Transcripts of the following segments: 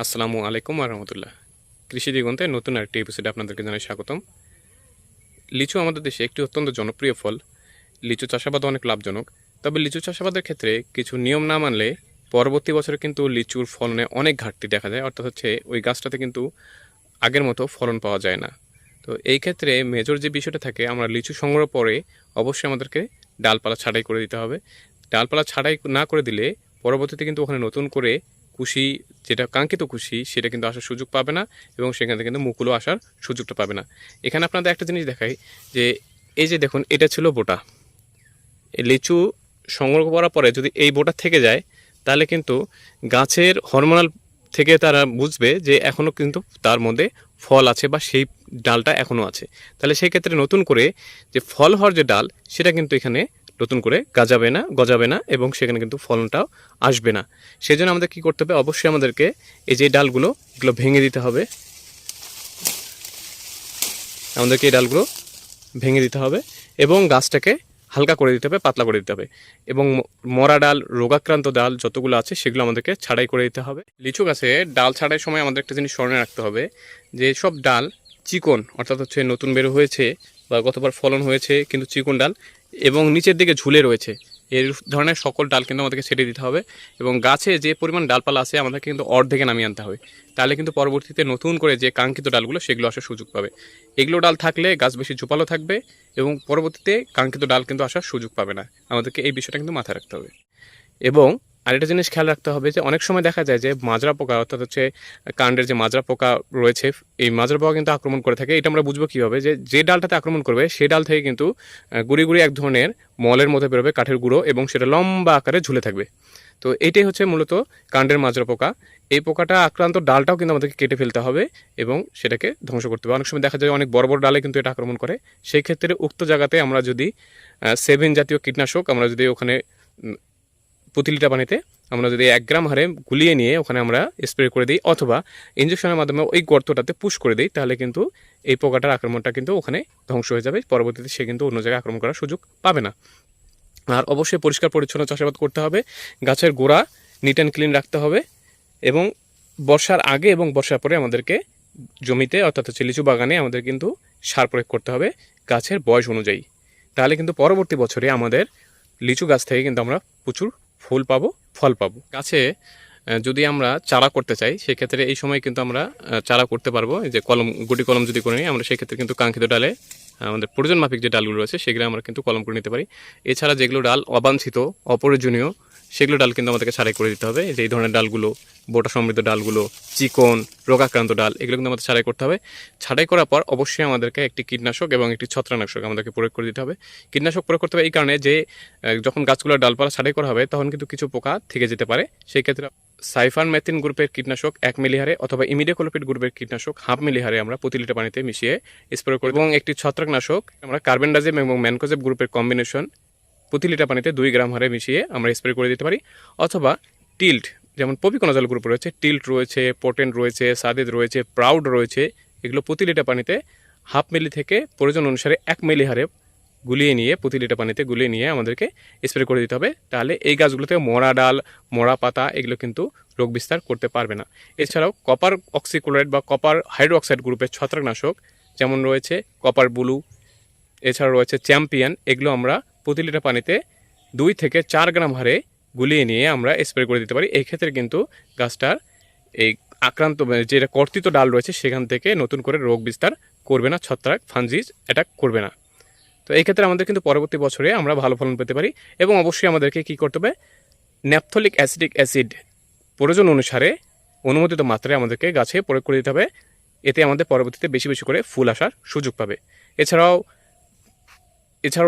আসসালামু আলাইকুম রহমতুল্লাহ। কৃষি দিগন্তে নতুন আরেকটি এপিসোডে আপনাদেরকে জানাই স্বাগতম। লিচু আমাদের দেশে একটি অত্যন্ত জনপ্রিয় ফল। লিচু চাষাবাদ অনেক লাভজনক, তবে লিচু চাষাবাদের ক্ষেত্রে কিছু নিয়ম না মানলে পরবর্তী বছরে কিন্তু লিচুর ফলনে অনেক ঘাটতি দেখা যায়, অর্থাৎ হচ্ছে ওই গাছটাতে কিন্তু আগের মতো ফলন পাওয়া যায় না। তো এই ক্ষেত্রে মেজর যে বিষয়টা থাকে, আমরা লিচু সংগ্রহ পরে অবশ্যই আমাদেরকে ডালপালা ছাঁটাই করে দিতে হবে। ডালপালা ছাঁটাই না করে দিলে পরবর্তীতে কিন্তু ওখানে নতুন করে কুশি, যেটা কাঙ্ক্ষিত কুশি, সেটা কিন্তু আসার সুযোগ পাবে না এবং সেখান থেকে কিন্তু মুকুলও আসার সুযোগটা পাবে না। এখানে আপনাদের একটা জিনিস দেখাই যে এই যে দেখুন, এটা ছিল বোটা। এই লিচু সংগ্রহ করার পরে যদি এই বোটা থেকে যায়, তাহলে কিন্তু গাছের হরমোনাল থেকে তারা বুঝবে যে এখনও কিন্তু তার মধ্যে ফল আছে বা সেই ডালটা এখনও আছে। তাহলে সেই ক্ষেত্রে নতুন করে যে ফল হওয়ার যে ডাল, সেটা কিন্তু এখানে নতুন করে গজাবে না এবং সেখানে কিন্তু ফলনটাও আসবে না। সেই জন্য আমাদের কী করতে হবে, অবশ্যই আমাদেরকে এই যে ডালগুলো এগুলো ভেঙে দিতে হবে। আমাদেরকে এই ডালগুলো ভেঙে দিতে হবে এবং গাছটাকে হালকা করে দিতে হবে, পাতলা করে দিতে হবে এবং মরা ডাল, রোগাক্রান্ত ডাল যতগুলো আছে সেগুলো আমাদেরকে ছাঁটাই করে দিতে হবে। লিচু গাছে ডাল ছাঁটাই সময় আমাদের একটা জিনিস স্মরণে রাখতে হবে যে সব ডাল চিকন, অর্থাৎ হচ্ছে নতুন বের হয়েছে বা গতবার ফলন হয়েছে কিন্তু চিকন ডাল এবং নিচের দিকে ঝুলে রয়েছে, এই ধরনের সকল ডাল কিন্তু আমাদেরকে ছেটে দিতে হবে এবং গাছে যে পরিমাণ ডালপালা আছে আমাদেরকে কিন্তু অর্ধেকে নামিয়ে আনতে হবে। তাহলে কিন্তু পরবর্তীতে নতুন করে যে কাঙ্ক্ষিত ডালগুলো সেগুলো আসার সুযোগ পাবে। এগুলো ডাল থাকলে গাছ বেশি ঝোপালো থাকবে এবং পরবর্তীতে কাঙ্ক্ষিত ডাল কিন্তু আসার সুযোগ পাবে না। আমাদেরকে এই বিষয়টা কিন্তু মাথায় রাখতে হবে। এবং আরেকটা জিনিস খেয়াল রাখতে হবে যে অনেক সময় দেখা যায় যে মাজরা পোকা, অর্থাৎ হচ্ছে কাণ্ডের যে মাজরা পোকা রয়েছে, এই মাজরা পোকা কিন্তু আক্রমণ করে থাকে। এটা আমরা বুঝবো কীভাবে, যে ডালটাতে আক্রমণ করবে সেই ডাল থেকে কিন্তু গুড়ি গুড়ি এক ধরনের মলের মধ্যে বেরোবে, কাঠের গুঁড়ো, এবং সেটা লম্বা আকারে ঝুলে থাকবে। তো এইটাই হচ্ছে মূলত কাণ্ডের মাজরা পোকা। এই পোকাটা আক্রান্ত ডালটাও কিন্তু আমাদেরকে কেটে ফেলতে হবে এবং সেটাকে ধ্বংস করতে হবে। অনেক সময় দেখা যায় অনেক বড় বড় ডালে কিন্তু এটা আক্রমণ করে। সেই ক্ষেত্রে উক্ত জায়গাতে আমরা যদি 7 জাতীয় কীটনাশক আমরা যদি ওখানে প্রতি লিটার পানিতে আমরা যদি 1 গ্রাম হারে গুলিয়ে নিয়ে ওখানে আমরা স্প্রে করে দিই অথবা ইঞ্জেকশনের মাধ্যমে ওই গর্তটাতে পুশ করে দিই, তাহলে কিন্তু এই পোকাটার আক্রমণটা কিন্তু ওখানে ধ্বংস হয়ে যাবে। পরবর্তীতে সে কিন্তু অন্য জায়গায় আক্রমণ করার সুযোগ পাবে না। আর অবশ্যই পরিষ্কার পরিচ্ছন্ন চাষাবাদ করতে হবে, গাছের গোড়া নিট অ্যান্ড ক্লিন রাখতে হবে এবং বর্ষার আগে এবং বর্ষার পরে আমাদেরকে জমিতে, অর্থাৎ হচ্ছে লিচু বাগানে আমাদের কিন্তু সার প্রয়োগ করতে হবে গাছের বয়স অনুযায়ী। তাহলে কিন্তু পরবর্তী বছরে আমাদের লিচু গাছ থেকে কিন্তু আমরা প্রচুর ফুল পাবো, ফল পাবো। গাছে যদি আমরা চারা করতে চাই সেক্ষেত্রে এই সময় কিন্তু আমরা চারা করতে পারবো। এই যে কলম, গুটি কলম যদি করে নিই আমরা, সেক্ষেত্রে কিন্তু কাঙ্ক্ষিত ডালে আমাদের প্রয়োজন মাফিক যে ডালগুলো রয়েছে সেগুলো আমরা কিন্তু কলম করে নিতে পারি। এছাড়া যেগুলো ডাল অবাঞ্ছিত, অপ্রয়োজনীয়, সেগুলো ডাল কিন্তু আমাদেরকে ছাড়াই করে দিতে হবে। যে এই ধরনের ডালগুলো, বোটা সমৃদ্ধ ডালগুলো, চিকন রোগাক্রান্ত ডাল, এগুলো কিন্তু আমাদের ছাড়াই করতে হবে। ছাড়াই করার পর অবশ্যই আমাদেরকে একটি কীটনাশক এবং একটি ছত্রাকনাশক আমাদেরকে প্রয়োগ করে দিতে হবে। কীটনাশক প্রয়োগ করতে হবে এই কারণে যে যখন গাছগুলোর ডালপালা ছাড়াই করা হবে তখন কিন্তু কিছু পোকা থেকে যেতে পারে। সেই ক্ষেত্রে সাইফারমেথিন গ্রুপের কীটনাশক 1 মিলি হারে অথবা ইমিডাক্লোপিড গ্রুপের কীটনাশক 1/2 মিলি হারে আমরা প্রতি লিটার পানিতে মিশিয়ে স্প্রে করব এবং একটি ছত্রাকনাশক আমরা কার্বেন্ডাজিম এবং ম্যানকোজেব গ্রুপের কম্বিনেশন প্রতি লিটার পানিতে 2 গ্রাম হারে মিশিয়ে আমরা স্প্রে করে দিতে পারি। অথবা টিল্ট, যেমন পপিকোনাজল গ্রুপ রয়েছে, টিল্ট রয়েছে, পোটেন রয়েছে, সাদেদ রয়েছে, প্রাউড রয়েছে, এগুলো প্রতি লিটার পানিতে 1/2 মিলি থেকে প্রয়োজন অনুসারে 1 মিলি হারে গুলিয়ে নিয়ে, প্রতি লিটার পানিতে গুলিয়ে নিয়ে আমাদেরকে স্প্রে করে দিতে হবে। তাহলে এই গাছগুলোতে মরা ডাল, মরা পাতা, এগুলো কিন্তু রোগ বিস্তার করতে পারবে না। এছাড়াও কপার অক্সিক্লোরাইড বা কপার হাইড্রোক্সাইড গ্রুপের ছত্রাকনাশক যেমন রয়েছে কপার ব্লু, এছাড়া রয়েছে চ্যাম্পিয়ন, এগুলো আমরা প্রতি লিটার পানিতে 2 থেকে 4 গ্রাম হারে গুলিয়ে নিয়ে আমরা স্প্রে করে দিতে পারি। এই ক্ষেত্রে কিন্তু গাছটার এই আক্রান্ত যেটা কর্তিত ডাল রয়েছে সেখান থেকে নতুন করে রোগ বিস্তার করবে না, ছত্রাক ফানজিজ অ্যাটাক করবে না। তো এই ক্ষেত্রে আমাদের কিন্তু পরবর্তী বছরে আমরা ভালো ফলন পেতে পারি। এবং অবশ্যই আমাদেরকে কী করতে হবে, ন্যাপথলিক অ্যাসিটিক অ্যাসিড প্রয়োজন অনুসারে অনুমোদিত মাত্রায় আমাদেরকে গাছে প্রয়োগ করে দিতে হবে। এতে আমাদের পরবর্তীতে বেশি বেশি করে ফুল আসার সুযোগ পাবে। এছাড়াও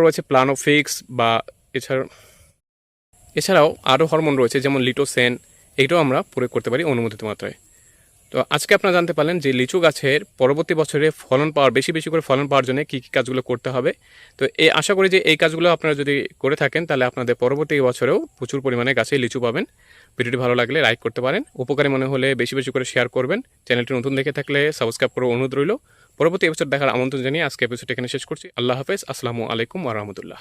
রয়েছে প্লানোফিক্স বা এছাড়াও আরও হরমোন রয়েছে যেমন লিটোসেন, এইটাও আমরা প্রয়োগ করতে পারি অনুমোদিত মাত্রায়। তো আজকে আপনারা জানতে পারলেন যে লিচু গাছের পরবর্তী বছরে ফলন পাওয়ার, বেশি বেশি করে ফলন পাওয়ার জন্য কী কী কাজগুলো করতে হবে। তো আশা করি যে এই কাজগুলো আপনারা যদি করে থাকেন তাহলে আপনাদের পরবর্তী বছরেও প্রচুর পরিমাণে গাছে লিচু পাবেন। ভিডিওটি ভালো লাগলে লাইক করতে পারেন, উপকারী মনে হলে বেশি বেশি করে শেয়ার করবেন। চ্যানেলটি নতুন দেখে থাকলে সাবস্ক্রাইব করার অনুরোধ রইল। পরবর্তী এপিসোড দেখার আমন্ত্রণ জানিয়ে আজকে এপিসোড এখানে শেষ করছি। আল্লাহ হাফেজ, আসসালামু আলাইকুম ওয়া রাহমাতুল্লাহ।